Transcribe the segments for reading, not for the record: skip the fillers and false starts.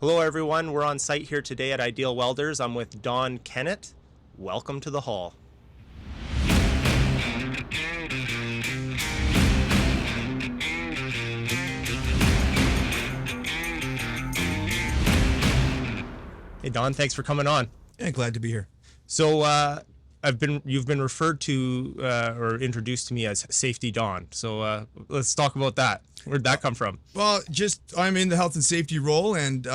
Hello, everyone. We're on site here today at Ideal Welders. I'm with Don Kennett. Welcome to the hall. Hey, Don. Thanks for coming on. Yeah, glad to be here. So, you've been referred to or introduced to me as Safety Don. So let's talk about that. Where'd that come from? Well, I'm in the health and safety role, and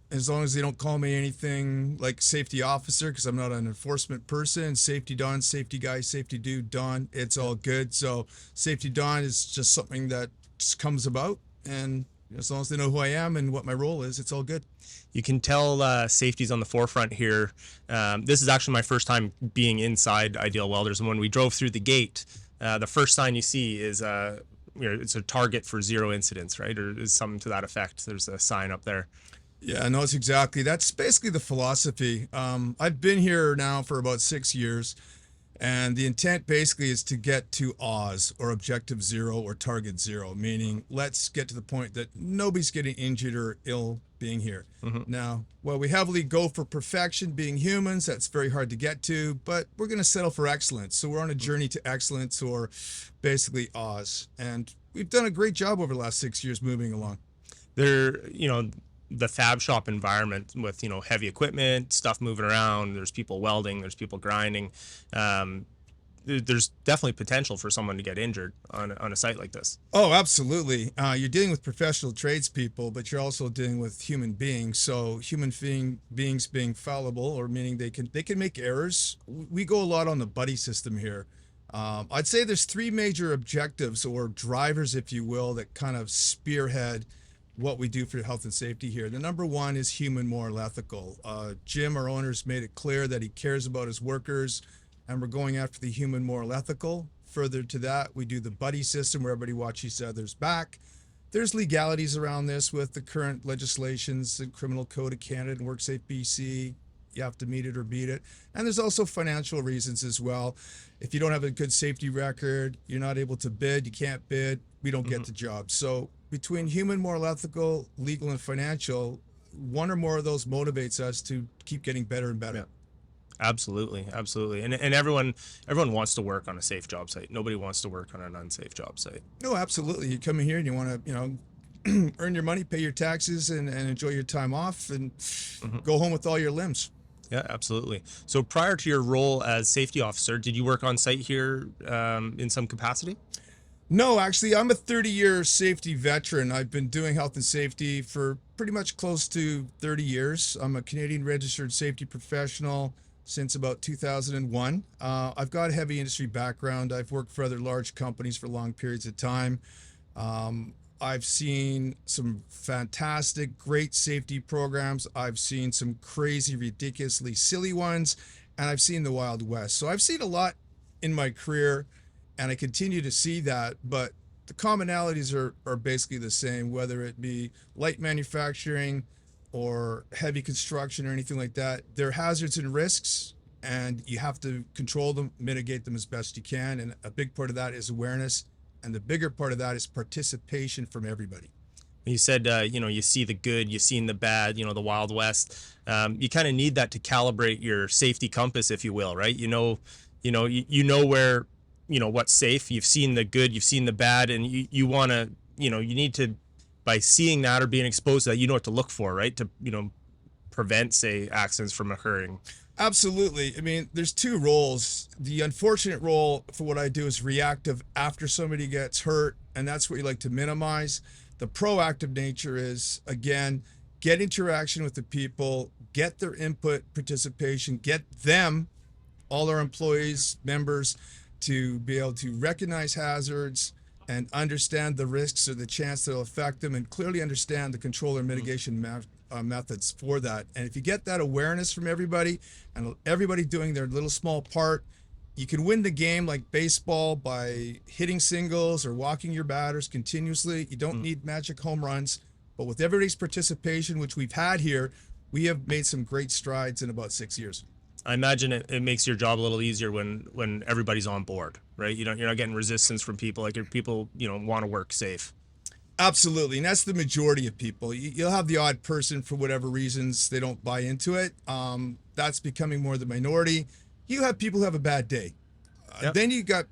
as long as they don't call me anything like safety officer, because I'm not an enforcement person, safety Don, safety guy, safety dude, Don, it's all good. So safety Don is just something that just comes about, and as long as they know who I am and what my role is, it's all good. You can tell safety's on the forefront here. This is actually my first time being inside Ideal Welders, and when we drove through the gate, the first sign you see is it's a target for zero incidents, right? Or is something to that effect. There's a sign up there. Yeah, no, it's exactly. That's basically the philosophy. I've been here now for about 6 years, and the intent basically is to get to Oz, or objective zero, or target zero, meaning let's get to the point that nobody's getting injured or ill being here. Now, while we heavily go for perfection being humans, that's very hard to get to, but we're going to settle for excellence. So we're on a journey to excellence, or basically Oz. And we've done a great job over the last 6 years moving along. The fab shop environment with heavy equipment, stuff moving around, there's people welding, there's people grinding, there's definitely potential for someone to get injured on a site like this. Oh, absolutely. You're dealing with professional tradespeople, but you're also dealing with human beings. So beings being fallible, or meaning they can make errors. We go a lot on the buddy system here. I'd say there's three major objectives, or drivers, if you will, that kind of spearhead what we do for health and safety here. The number one is human, moral, ethical. Jim, our owner's made it clear that he cares about his workers, and we're going after the human, moral, ethical. Further to that, we do the buddy system where everybody watches each other's back. There's legalities around this with the current legislations and Criminal Code of Canada and WorkSafe BC. You have to meet it or beat it. And there's also financial reasons as well. If you don't have a good safety record, you're not able to bid, you can't bid, we don't get the job. So between human, moral, ethical, legal, and financial, one or more of those motivates us to keep getting better and better. Yeah. Absolutely. And everyone wants to work on a safe job site. Nobody wants to work on an unsafe job site. No, absolutely. You come in here and you want to, earn your money, pay your taxes, and enjoy your time off, and go home with all your limbs. Yeah, absolutely. So prior to your role as safety officer, did you work on site here in some capacity? No, actually, I'm a 30-year safety veteran. I've been doing health and safety for pretty much close to 30 years. I'm a Canadian registered safety professional since about 2001. I've got a heavy industry background. I've worked for other large companies for long periods of time. I've seen some fantastic, great safety programs. I've seen some crazy, ridiculously silly ones, and I've seen the Wild West. So I've seen a lot in my career, and I continue to see that, but the commonalities are basically the same, whether it be light manufacturing or heavy construction or anything like that. There are hazards and risks, and you have to control them, mitigate them as best you can, and a big part of that is awareness, and the bigger part of that is participation from everybody. You said, you see the good, you've seen the bad, the Wild West. You kind of need that to calibrate your safety compass, if you will, right? You know where, what's safe. You've seen the good, you've seen the bad, and you want to, you need to, by seeing that or being exposed to that, you know what to look for, right? To, prevent, say, accidents from occurring. Absolutely. I mean, there's two roles. The unfortunate role for what I do is reactive after somebody gets hurt, and that's what you like to minimize. The proactive nature is, again, get interaction with the people, get their input, participation, get them, all our employees, members, to be able to recognize hazards and understand the risks or the chance that will affect them, and clearly understand the control or mitigation methods for that. And if you get that awareness from everybody, and everybody doing their little small part, you can win the game like baseball by hitting singles or walking your batters continuously. You don't need magic home runs, but with everybody's participation, which we've had here, we have made some great strides in about 6 years. I imagine it makes your job a little easier when everybody's on board, right? You're not getting resistance from people. Like, people want to work safe. Absolutely, and that's the majority of people. You'll have the odd person for whatever reasons they don't buy into it. That's becoming more the minority. You have people who have a bad day. Yep. Then you got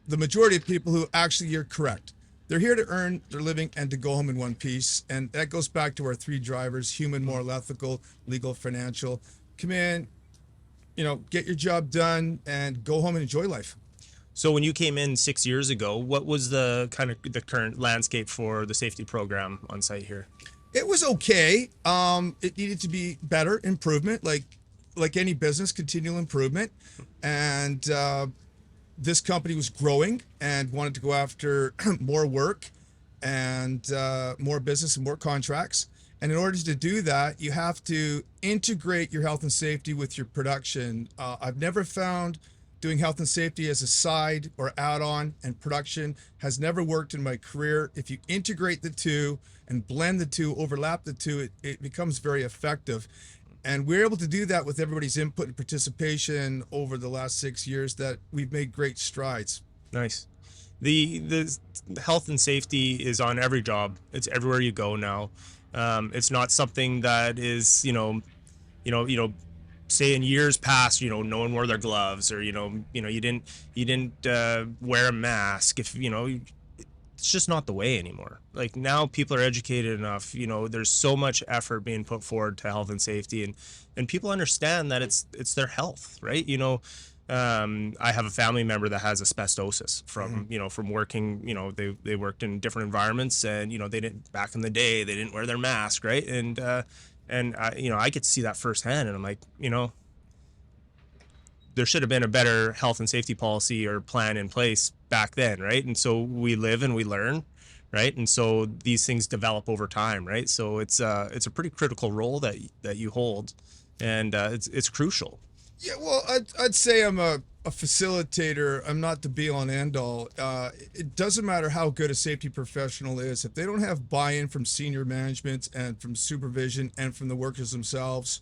the majority of people who actually, you're correct. They're here to earn their living and to go home in one piece. And that goes back to our three drivers: human, moral, ethical, legal, financial. Come in, get your job done and go home and enjoy life. So when you came in 6 years ago, what was the kind of the current landscape for the safety program on site here? It was okay. It needed to be better, improvement, like any business, continual improvement. And this company was growing and wanted to go after more work and more business and more contracts. And in order to do that, you have to integrate your health and safety with your production. I've never found doing health and safety as a side or add-on, and production has never worked in my career. If you integrate the two and blend the two, overlap the two, it becomes very effective. And we're able to do that with everybody's input and participation over the last 6 years, that we've made great strides. Nice. The health and safety is on every job. It's everywhere you go now. It's not something that is, say in years past, no one wore their gloves, or you didn't wear a mask. If it's just not the way anymore. Like, now people are educated enough. There's so much effort being put forward to health and safety, and people understand that it's their health, right? I have a family member that has asbestosis from from working. They worked in different environments, and they didn't, back in the day, they didn't wear their mask, right? And I get to see that firsthand, and I'm like, there should have been a better health and safety policy or plan in place back then, right? And so we live and we learn, right? And so these things develop over time, right? So it's a pretty critical role that you hold, and it's crucial. Yeah, well, I'd say I'm a facilitator. I'm not the be all and end all. It doesn't matter how good a safety professional is. If they don't have buy-in from senior management and from supervision and from the workers themselves,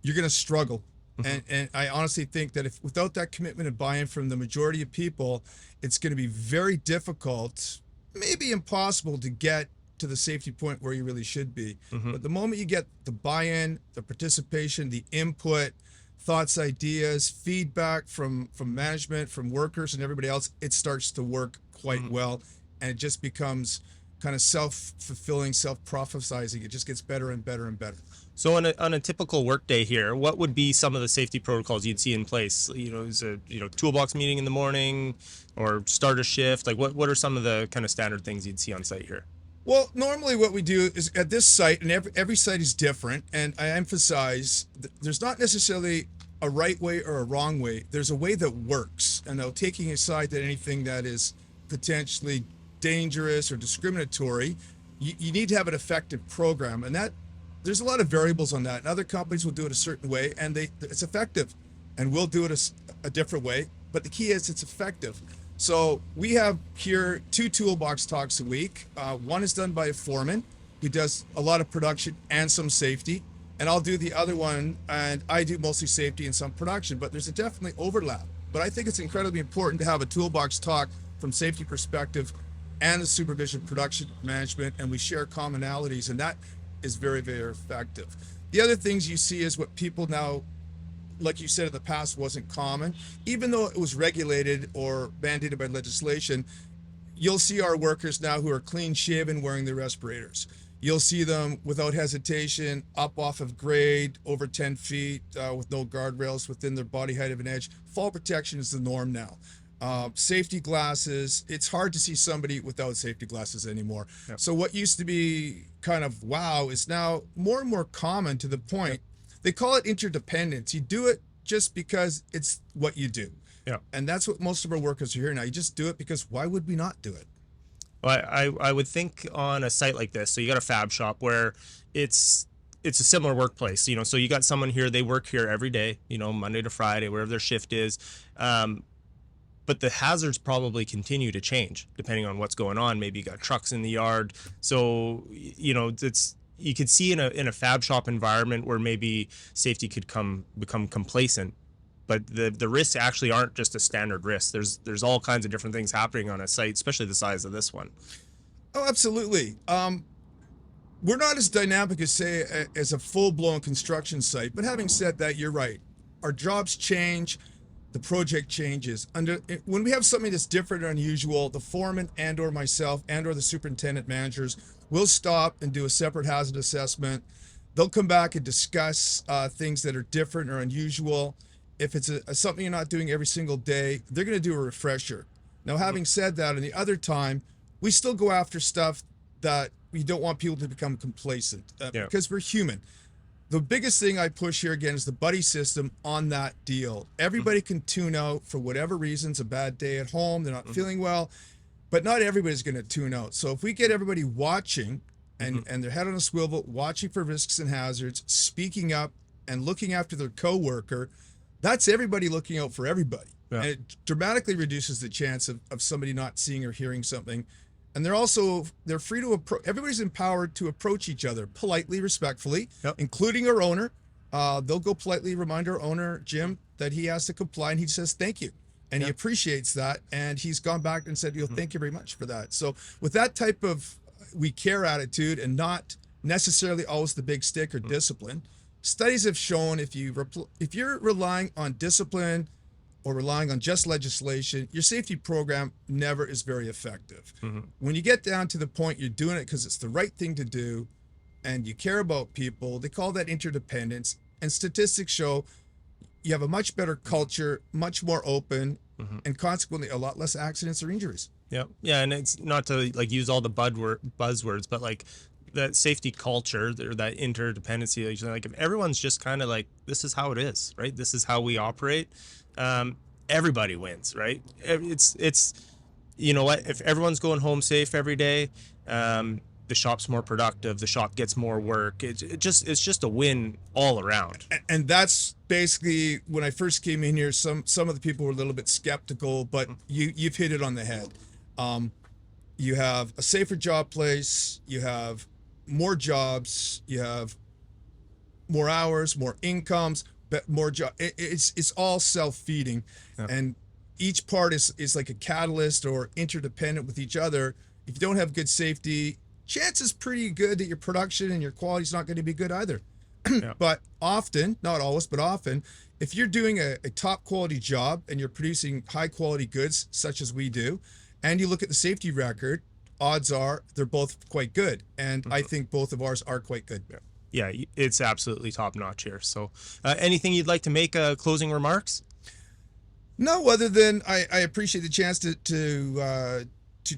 you're going to struggle. And I honestly think that if without that commitment and buy-in from the majority of people, it's going to be very difficult, maybe impossible, to get to the safety point where you really should be. But the moment you get the buy-in, the participation, the input, thoughts, ideas, feedback from management, from workers and everybody else, it starts to work quite well. And it just becomes kind of self-fulfilling, self-prophesizing. It just gets better and better and better. So on a typical work day here, what would be some of the safety protocols you'd see in place? Is a toolbox meeting in the morning, or start a shift? Like, what are some of the kind of standard things you'd see on site here? Well, normally what we do is at this site, and every site is different, and I emphasize there's not necessarily a right way or a wrong way. There's a way that works. And now, taking aside that anything that is potentially dangerous or discriminatory, you need to have an effective program, and that there's a lot of variables on that. And other companies will do it a certain way, and it's effective, and we'll do it a different way. But the key is it's effective. So we have here 2 toolbox talks a week. One is done by a foreman who does a lot of production and some safety, and I'll do the other one, and I do mostly safety and some production, but there's a definitely overlap. But I think it's incredibly important to have a toolbox talk from safety perspective and the supervision, production, management, and we share commonalities, and that is very, very effective. The other things you see is what people now, like you said, in the past wasn't common. Even though it was regulated or mandated by legislation, you'll see our workers now who are clean shaven wearing their respirators. You'll see them without hesitation up off of grade over 10 feet with no guardrails within their body height of an edge. Fall protection is the norm now. Safety glasses, it's hard to see somebody without safety glasses anymore. Yep. So what used to be kind of wow is now more and more common, to the point they call it interdependence. You do it just because it's what you do. Yeah. And that's what most of our workers are here now. You just do it because why would we not do it? Well, I would think on a site like this, so you got a fab shop where it's a similar workplace, so you got someone here, they work here every day, Monday to Friday, wherever their shift is. But the hazards probably continue to change depending on what's going on. Maybe you got trucks in the yard. So, you could see in a fab shop environment where maybe safety could become complacent, but the risks actually aren't just a standard risk. There's all kinds of different things happening on a site, especially the size of this one. Oh, absolutely. We're not as dynamic as, say, as a full-blown construction site. But having said that, you're right. Our jobs change, the project changes. When we have something that's different or unusual, the foreman and/or myself and/or the superintendent managers will stop and do a separate hazard assessment. They'll come back and discuss things that are different or unusual. If it's something you're not doing every single day, they're going to do a refresher. Now, having said that, in the other time, we still go after stuff that we don't want people to become complacent because we're human. The biggest thing I push here again is the buddy system on that deal. Everybody can tune out for whatever reasons, a bad day at home, they're not feeling well, but not everybody's going to tune out. So if we get everybody watching and their head on a swivel, watching for risks and hazards, speaking up and looking after their coworker, that's everybody looking out for everybody. Yeah. And it dramatically reduces the chance of somebody not seeing or hearing something. And they're free to approach, everybody's empowered to approach each other politely, respectfully, including our owner. They'll go politely remind our owner, Jim, that he has to comply, and he says thank you. And he appreciates that. And he's gone back and said, thank you very much for that. So with that type of we care attitude and not necessarily always the big stick or discipline, studies have shown if you're relying on discipline or relying on just legislation, your safety program never is very effective. When you get down to the point you're doing it because it's the right thing to do and you care about people, they call that interdependence. And statistics show you have a much better culture, much more open, and consequently a lot less accidents or injuries. Yeah, and it's not to like use all the buzzwords, but like that safety culture or that interdependency, like if everyone's just kind of like, this is how it is, right? This is how we operate. Everybody wins, right? It's you know what, if everyone's going home safe every day, the shop's more productive, the shop gets more work. It's just a win all around. And that's basically when I first came in here, some of the people were a little bit skeptical, but you've hit it on the head. You have a safer job place, you have more jobs, you have more hours, more incomes, but more job. It's all self-feeding, and each part is like a catalyst or interdependent with each other. If you don't have good safety, chances pretty good that your production and your quality is not going to be good either. But often, not always, but often, if you're doing a top quality job and you're producing high quality goods such as we do, and you look at the safety record, odds are they're both quite good. And I think both of ours are quite good. Yeah, it's absolutely top notch here. So anything you'd like to make closing remarks? No, other than I appreciate the chance to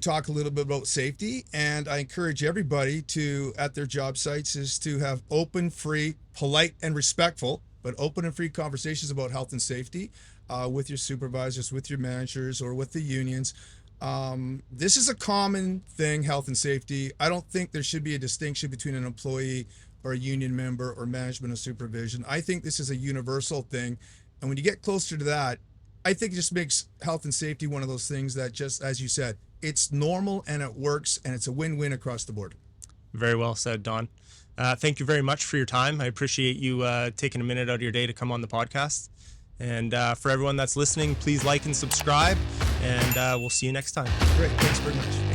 talk a little bit about safety, and I encourage everybody to, at their job sites, is to have open, free, polite, and respectful, but open and free conversations about health and safety with your supervisors, with your managers, or with the unions. This is a common thing, health and safety. I don't think there should be a distinction between an employee or a union member or management or supervision. I think this is a universal thing. And when you get closer to that, I think it just makes health and safety one of those things that, just as you said, it's normal and it works and it's a win-win across the board. Very well said, Don. Thank you very much for your time. I appreciate you taking a minute out of your day to come on the podcast. And for everyone that's listening, please like and subscribe, and we'll see you next time. Great. Thanks very much.